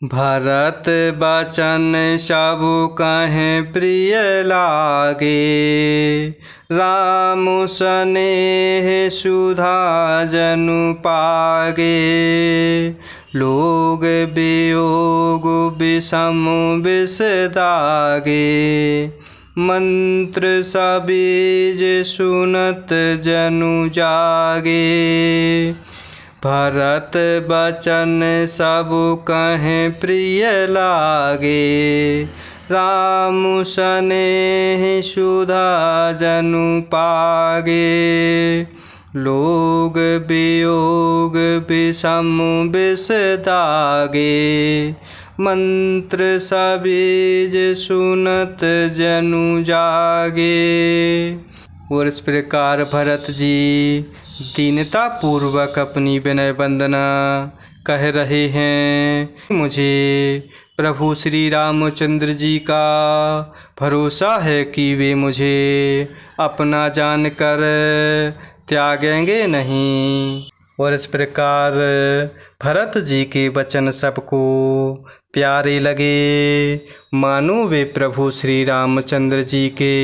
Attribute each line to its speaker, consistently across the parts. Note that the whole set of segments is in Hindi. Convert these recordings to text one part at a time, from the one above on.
Speaker 1: भरत बचन सब कहें प्रिय लागे, राम स्नेह सुधा जनु पागे। लोग वियोग विषम विष दागे, मंत्र सबीज सुनत जनु जागे। भरत बचन सब कहें प्रिय लागे, राम स्नेह सुधा जनु पागे। लोग वियोग विषम विष दागे, मंत्र सबीज सुनत जनु जागे। और इस प्रकार भरत जी दीनता पूर्वक अपनी विनय वंदना कह रहे हैं। मुझे प्रभु श्री रामचंद्र जी का भरोसा है कि वे मुझे अपना जानकर त्यागेंगे नहीं। और इस प्रकार भरत जी के वचन सबको प्यारे लगे, मानो वे प्रभु श्री रामचंद्र जी के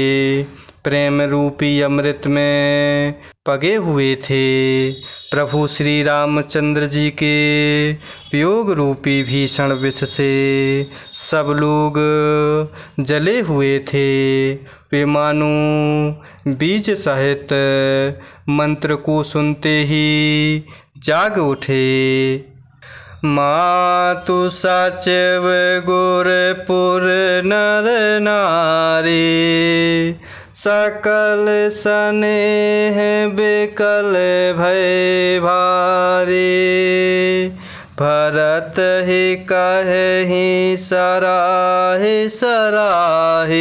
Speaker 1: प्रेम रूपी अमृत में पगे हुए थे। प्रभु श्री रामचंद्र जी के वियोग रूपी भीषण विष से सब लोग जले हुए थे। वे मानो बीज सहित मंत्र को सुनते ही जाग उठे। मातु सचिव गुरपुर नर नारी, सकल स्नेह बिकल भय भारी। भरत ही कहि सराहि सराहि,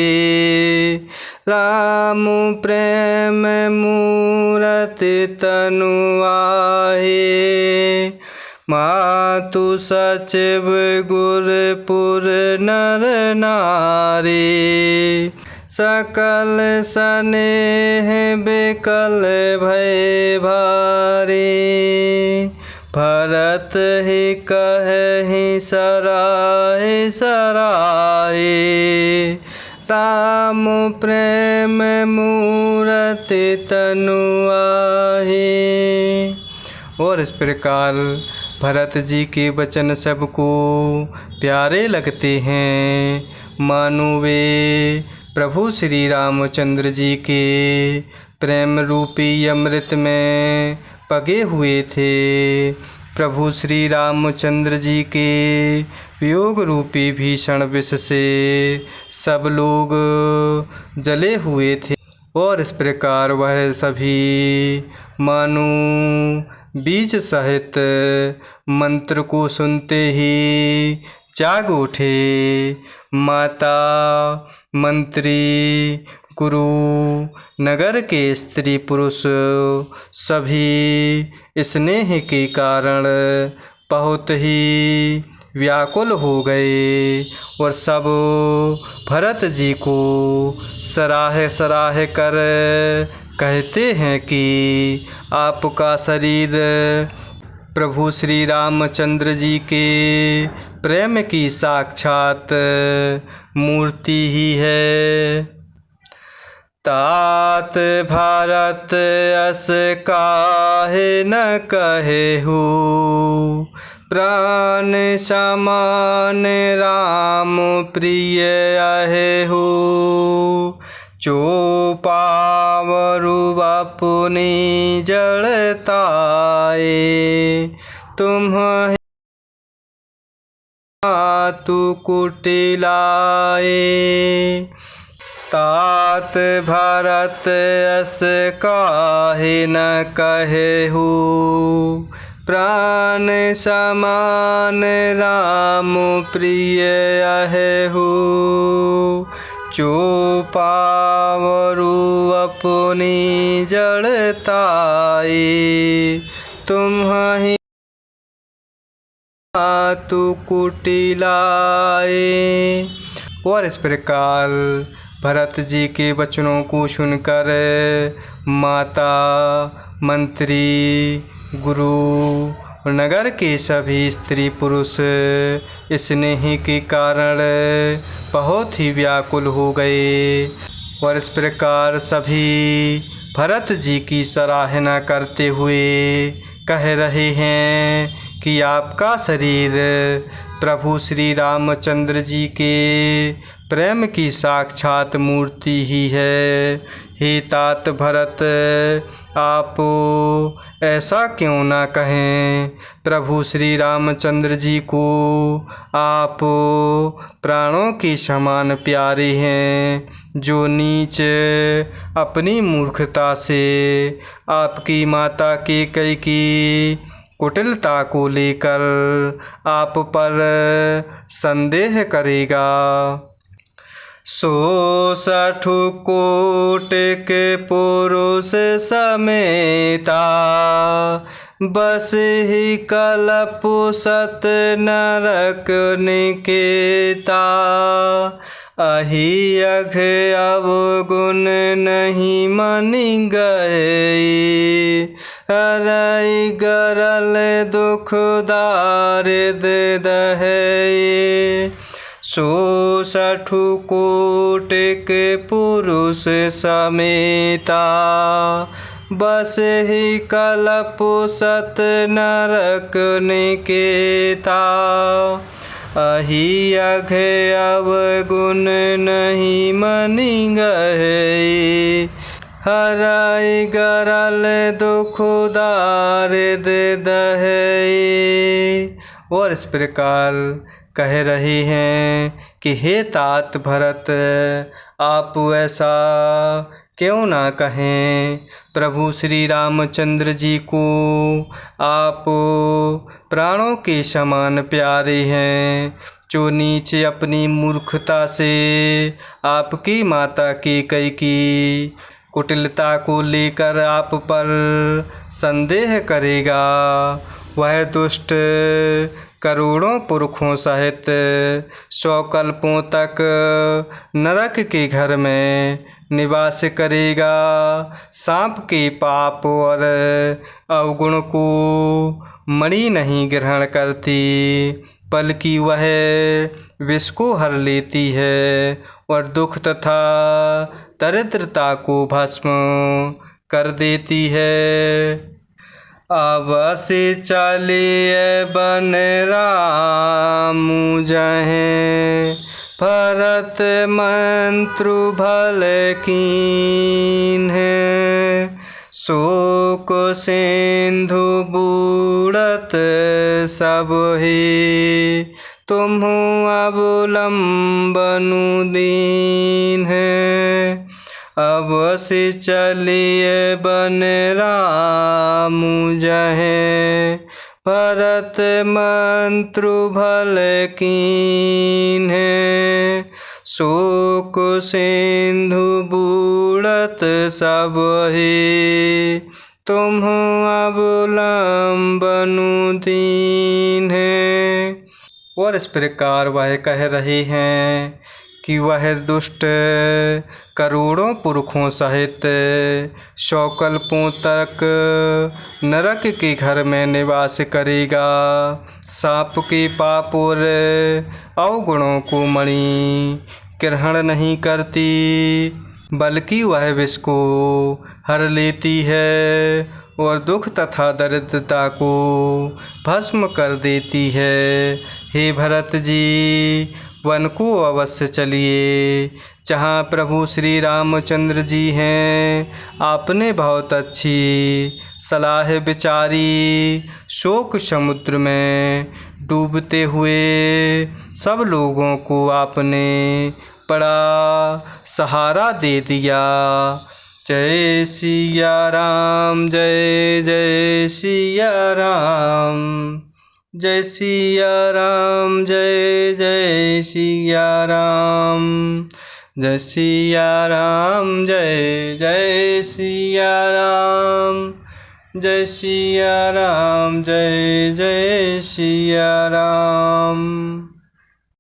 Speaker 1: राम प्रेम मूरति तनु आहि। मातु सचिव गुरपुर नर नारी, सकल स्नेह बिकल भय भारी। भरत ही कहि सराहि सराहि, राम प्रेम मूरति तनु आहि। और इस प्रकार भरत जी के वचन सबको प्यारे लगते हैं, मानो वे प्रभु श्री रामचंद्र जी के प्रेम रूपी अमृत में पगे हुए थे। प्रभु श्री रामचंद्र जी के वियोग रूपी भीषण विष से सब लोग जले हुए थे। और इस प्रकार वह सभी मानो बीज सहित मंत्र को सुनते ही जाग उठे। माता, मंत्री, गुरु, नगर के स्त्री पुरुष सभी स्नेह के कारण बहुत ही व्याकुल हो गए और सब भरत जी को सराह सराह कर कहते हैं कि आपका शरीर प्रभु श्री रामचंद्र जी के प्रेम की साक्षात मूर्ति ही है। तात भरत अस काहे न कहेहु, प्राण समान राम प्रिय अहेहु। जो पावरु अपनी जड़ताए, तुम्हें तु कुटिलाए। तात भरत अस काहे न कहेहु, प्राण समान राम प्रिय अहेहु। जो पावरु अपनी जड़ताए, तुम्हें तु कुटिलाए। और इस प्रकार भरत जी के वचनों को सुनकर माता, मंत्री, गुरु नगर के सभी स्त्री पुरुष स्नेह के कारण बहुत ही व्याकुल हो गए और इस प्रकार सभी भरत जी की सराहना करते हुए कह रहे हैं कि आपका शरीर प्रभु श्री रामचंद्र जी के प्रेम की साक्षात मूर्ति ही है। हे तात भरत, आप ऐसा क्यों ना कहें। प्रभु श्री रामचंद्र जी को आप प्राणों के समान प्यारे हैं। जो नीच अपनी मूर्खता से आपकी माता कैकेयी कुटिलता को लेकर आप पर संदेह करेगा, सो 60 कोटिक पुरुष समेता बस ही कलपु सत नरक निकेता। अहि अघ अवगुण नहीं मनि गए, हरई गरल दुख दारिद दहै। सो 60 कोटिक पुरुष समेता बस ही कलपु सत नरक निकेता। अहि अघ अवगुण नहीं मनि गए, हरई गरल दुख दारिद दहै। और इस प्रकार कह रहे हैं कि हे तात भरत, आप ऐसा क्यों ना कहें। प्रभु श्री रामचंद्र जी को आप प्राणों के समान प्यारे हैं। जो नीचे अपनी मूर्खता से आपकी माता कैकेयी कुटिलता को लेकर आप पर संदेह करेगा, वह दुष्ट करोड़ों पुरखों सहित 100 कल्पों तक नरक के घर में निवास करेगा। सांप के पाप और अवगुण को मणि नहीं ग्रहण करती, बल्कि वह विष को हर लेती है और दुख तथा दरिद्रता को भस्म कर देती है। अवश्य चलिए बन रामु जहें, भरत मंत्रु भल कीन्ह। शोक सिंधु बूढ़त सब ही, तुम्हु अवलंबनु दीन्ह। अवश्य चलिए बन रामु जहें, भरत मंत्रु भल कीन्ह। शोक सिंधु बूढ़त सब ही, तुम्हु अवलंबनु दीन्ह। और इस प्रकार वह कह रहे हैं कि वह दुष्ट करोड़ों पुरखों सहित 100 कल्पों तक नरक के घर में निवास करेगा। सांप के पाप और अवगुणों को मणि ग्रहण नहीं करती, बल्कि वह विष को हर लेती है और दुख तथा दरिद्रता को भस्म कर देती है। हे भरत जी, वन को अवश्य चलिए जहाँ प्रभु श्री रामचंद्र जी हैं। आपने बहुत अच्छी सलाह विचारी। शोक समुद्र में डूबते हुए सब लोगों को आपने बड़ा सहारा दे दिया। जय सिया राम, जय जय सिया राम, जय सिया राम, जय जय सिया राम, जय सिया राम, जय जय सिया राम, जय सिया राम, जय जय सिया राम।